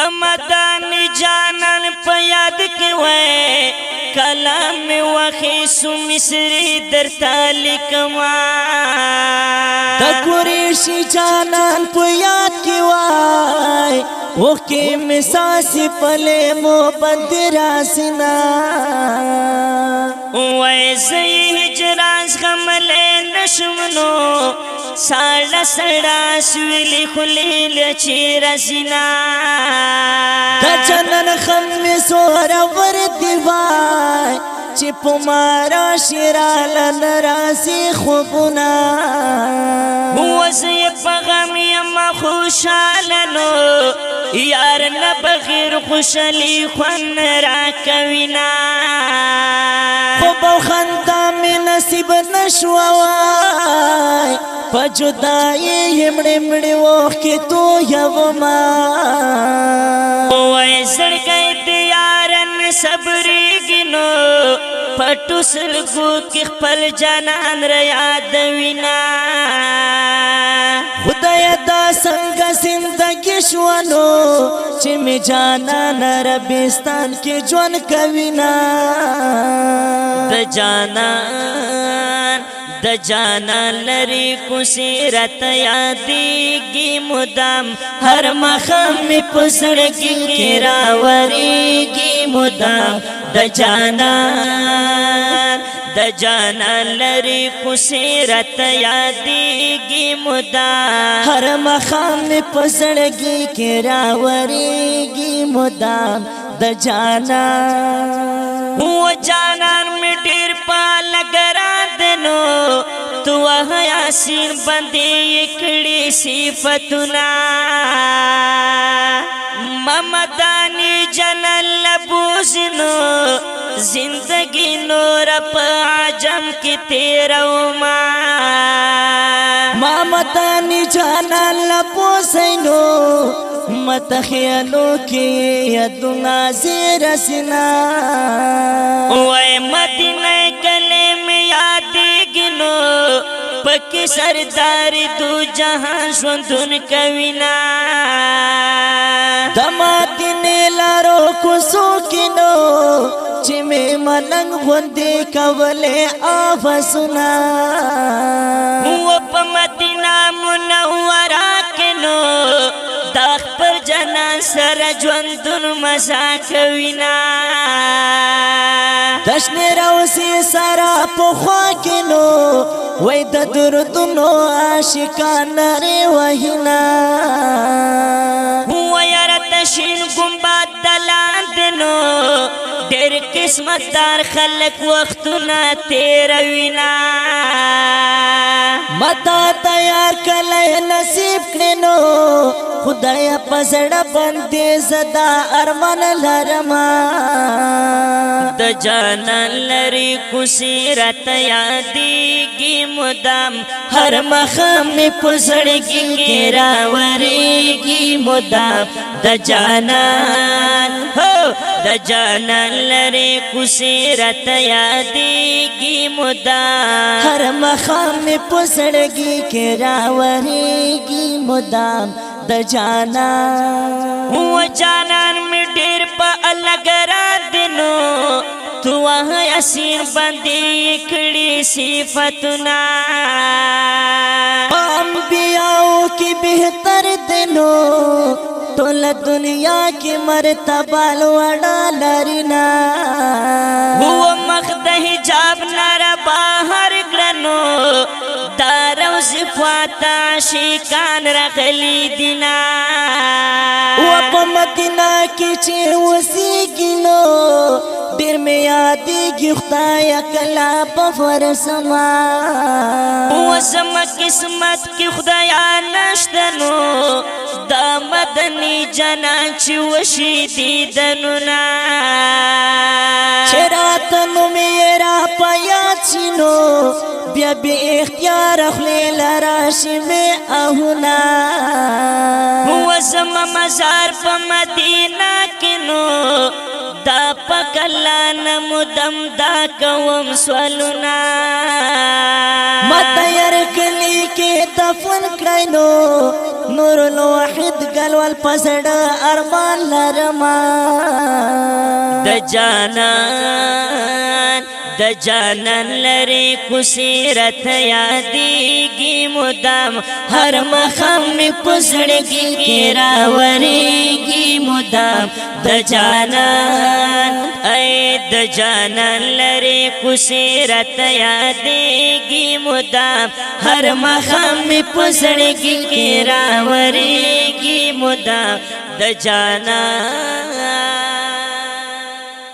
مدانی جانان په یاد کې وای کلام وخیسو مصری درته لیکما د قریشی جانان په یاد کې وای اوکې مساسی پله محبت راسنا وای زی هجران غملې نشمنو ساړه سړه سویلې خلیل چې رسینا د جنن خم سور ور دیوای چې پمارا شیرال نراسی خوبنا وزي بغم يما خوشالنو یار نه بغیر خوشالي خون را کوینا خوب او خندا می نصیب نشوای په جدای مړې مړې وکې تو یو ما وای زړګې دې یارن صبرېږي نو پټو سلګو کې خپل جانان را یادوینا خدای دا څنګه زندګي شوانو چې می جانان ربستان کې ژوند کوینا د جانان لري کو سیرت یادېږي مدام هر مخم می پسړګي کې راورېږي مدام د جانان لري کو سیرت یادېږي مدام هر مخم می پسړګي کې راورېږي مدام د جانان هو جانان می ډېر پال ګرادنو تو یاسین باندې کړي صفاتنا ممدانی جنل بوزنو زندگی نور په عجم کې تیرو ما ممدانی جنل بوزنو متخیلو کې یدنا زیر سنا وای مدینه گلے میں یادېږي نو پکې سردار دو جهان ژوندون کوینا د مدینې لارو کوڅو کې نو چې مې ملنګ غوندې کولې آفسونه و په مدینه منوره کې نو دا خپل جنان سره ژوندون مزه کوینا دشنی روسی سرا پخوا کنو وی د دردنو عاشقان ری وحینا ویر تشین گمباد دلان دنو دیر قسمت دار خلق وقتنا تیروینا متا تیار کلی نصیب کنو خدای پسڑا بندی زدا ارمان لرما د جانان لري کو سیرت یادېږي مدام هر مخم می پسړګي کې راورېږي مدام د جانان لري کو سیرت یادېږي مدام هر مخم می پسړګي کې راورېږي مدام د جانان و جانان می ډېر په الګ را دینو تو یاسین باندې کړي صفاتنا انبیاء کی بہتر دنو ټول دنیا کی مرتبه لوړه لرینا هو مخ د حجاب نار بهر ګرنو دارو صفاتا شیکان رغلی دینا و په مدینه کې چې وسیګینو ډېر مې یادېږي خدای کلا په فرسما وسم قسمت کې خدایا نشتنو دا مدني جنان چې وشي دیدنونا چراتنو مې را پیا چینو بیا به اختیار خپل راشي مې اهنا وسم مزار په مدینه کې نو دا پک اللہ نمودم دا کوم سوالونا متیر کلی کے دفن کرنو نور الوحید گلوال پسڑ ارمان لرما د جانان لری کسیرت یادیگی مدام ہر مخم میں پسڑگی کی راوریگی مدام د جانان لری کسیرت یادیگی مدام ہر مخم میں پسڑگی کی راوریگی مدام د جانان